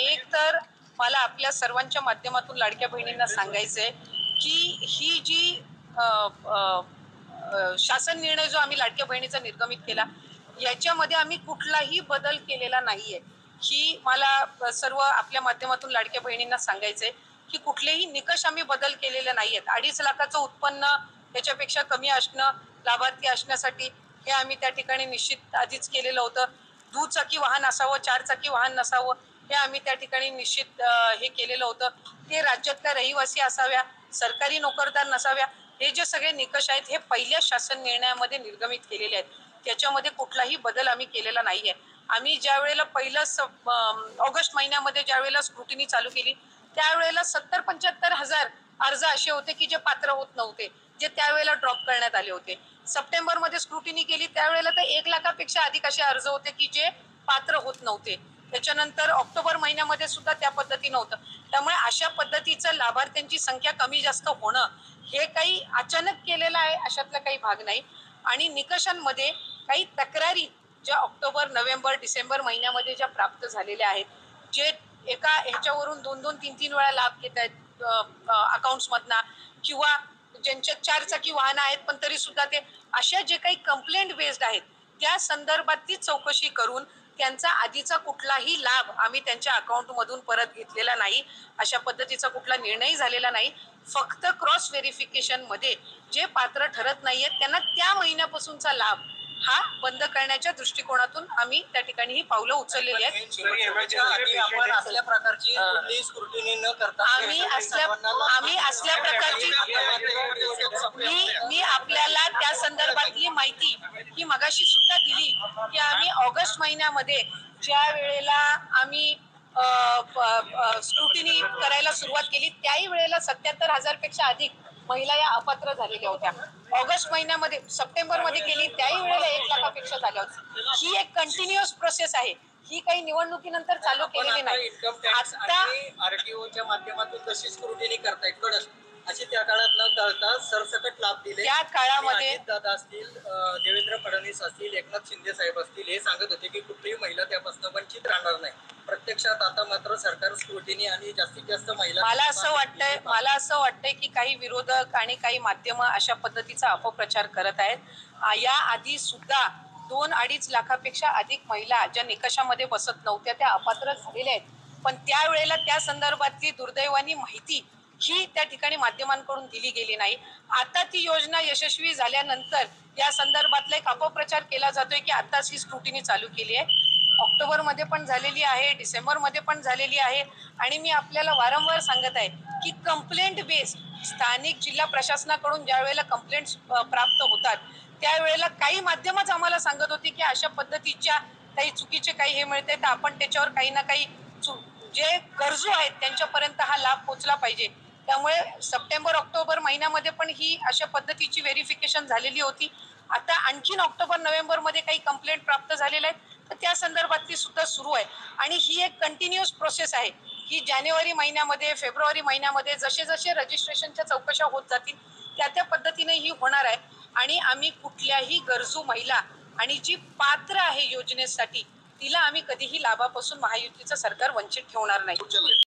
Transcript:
एक तर मला आपल्या सर्वांच्या माध्यमातून लाडक्या बहिणींना सांगायचंय की ही जी शासन निर्णय जो आम्ही लाडक्या बहिणीचा निर्गमित केला याच्यामध्ये आम्ही कुठलाही बदल केलेला नाहीये। ही मला सर्व आपल्या माध्यमातून लाडक्या बहिणींना सांगायचंय की कुठलेही निकष आम्ही बदल केलेले नाहीयेत। 2.5 लाखाचं उत्पन्न त्याच्यापेक्षा कमी असणं लाभार्थी असण्यासाठी हे आम्ही त्या ठिकाणी निश्चित आधीच केलेलं होतं। दुचाकी वाहन असावं, 4 चाकी वाहन नसावं हे आम्ही त्या ठिकाणी निश्चित हे केलेलं होतं। ते राज्यातल्या रहिवासी असाव्या, सरकारी नोकरदार नसाव्या, हे जे सगळे निकष आहेत हे पहिल्या शासन निर्णयामध्ये निर्गमित केलेले आहेत। त्याच्यामध्ये कुठलाही बदल आम्ही केलेला नाहीये। आम्ही ज्या वेळेला ऑगस्ट महिन्यामध्ये ज्या वेळेला स्क्रुटिनी चालू केली त्यावेळेला 70-75 हजार अर्ज असे होते की जे पात्र होत नव्हते, जे त्यावेळेला ड्रॉप करण्यात आले होते। सप्टेंबर मध्ये स्क्रुटिनी केली त्यावेळेला तर 1 लाखापेक्षा अधिक असे अर्ज होते की जे पात्र होत नव्हते। त्याच्यानंतर ऑक्टोबर महिन्यामध्ये सुद्धा त्या पद्धतीनं होतं। त्यामुळे अशा पद्धतीचं लाभार्थ्यांची संख्या कमी जास्त होणं हे काही अचानक केलेलं आहे अशातला काही भाग नाही। आणि निकषांमध्ये काही तक्रारी ज्या ऑक्टोबर, नोव्हेंबर, डिसेंबर महिन्यामध्ये ज्या प्राप्त झालेल्या आहेत, जे एका ह्याच्यावरून 2-2, 3-3 वेळा लाभ घेत आहेत अकाउंट्स मधना, किंवा ज्यांच्या 4 चाकी वाहन आहेत पण तरी सुद्धा ते अशा जे काही कंप्लेंट बेस्ड आहेत त्या संदर्भातली चौकशी करून त्यांचा आधीचा कुठलाही लाभ आम्ही त्यांच्या अकाउंट मधून परत घेतलेला नाही। अशा पद्धतीचा कुठला निर्णय झालेला नाही। फक्त क्रॉस व्हेरिफिकेशन मध्ये जे पात्र ठरत नाहीयेत त्यांना त्या महिन्यापासूनचा लाभ हा बंद करण्याच्या दृष्टिकोनातून आम्ही त्या ठिकाणी ही पावलं उचललेली आहेत। मी आपल्याला त्या संदर्भातली माहिती ही मगाशी सुद्धा दिली की आम्ही ऑगस्ट महिन्यामध्ये ज्या वेळेला आम्ही स्क्रुटिनी करायला सुरुवात केली त्याही वेळेला 77,000 पेक्षा अधिक महिला या अपात्र झालेल्या होत्या। ऑगस्ट महिन्यामध्ये, सप्टेंबर मध्ये केली त्याही वेळेला 1 लाखापेक्षा झाल्या होत्या। ही एक कंटिन्युअस प्रोसेस आहे, ही काही निवडणुकीनंतर चालू केलेली नाही। आता आरटीओच्या माध्यमातून कशी स्क्रुटिनी करतायत कडक अशी त्या काळात न करता सरसकट लाभ दिले। त्या काळामध्ये दादा असतील, देवेंद्र फडणवीस असतील, एकनाथ शिंदे साहेब असतील, हे सांगत होते की कुठलीही महिला त्यापासून वंचित राहणार नाही। प्रत्यक्षात आता मात्र सरकार स्क्रुटिनी आणि जास्तीत जास्त महिला, मला असं वाटतंय की काही विरोधक आणि काही माध्यम अशा पद्धतीचा अपप्रचार करत आहेत। या आधी सुद्धा 2-2.5 लाखापेक्षा अधिक महिला ज्या निकषामध्ये बसत नव्हत्या त्या अपात्र झालेल्या आहेत, पण त्यावेळेला त्या संदर्भातली दुर्दैवानी माहिती ही त्या ठिकाणी माध्यमांकडून दिली गेली नाही। आता ती योजना यशस्वी झाल्यानंतर या संदर्भातला एक अपप्रचार केला जातोय की आताच ही स्क्रुटिनी चालू केली आहे। ऑक्टोबर मध्ये पण झालेली आहे, डिसेंबर मध्ये पण झालेली आहे। आणि मी आपल्याला वारंवार सांगत आहे की कंप्लेंट बेस स्थानिक जिल्हा प्रशासनाकडून ज्या वेळेला कंप्लेंट्स प्राप्त होतात त्यावेळेला काही माध्यमच आम्हाला सांगत होती की अशा पद्धतीच्या काही चुकीचे काही हे मिळते तर आपण त्याच्यावर काही ना काही जे गरजू आहेत त्यांच्यापर्यंत हा लाभ पोहोचला पाहिजे। त्यामुळे सप्टेंबर, ऑक्टोबर महिन्यामध्ये पण ही अशा पद्धतीची व्हेरिफिकेशन झालेली होती। आता आणखीन ऑक्टोबर, नोव्हेंबर मध्ये काही कंप्लेंट प्राप्त झालेल्या आहेत तर त्या संदर्भातली सुद्धा सुरू आहे। आणि ही एक कंटिन्युअस प्रोसेस आहे की जानेवारी महिन्यामध्ये, फेब्रुवारी महिन्यामध्ये जसे जसे रजिस्ट्रेशनच्या चौकशा होत जातील त्या पद्धतीने ही होणार आहे। आणि आम्ही कुठल्याही गरजू महिला आणि जी पात्र आहे योजनेसाठी तिला आम्ही कधीही लाभापासून महायुतीचं सरकार वंचित ठेवणार नाही।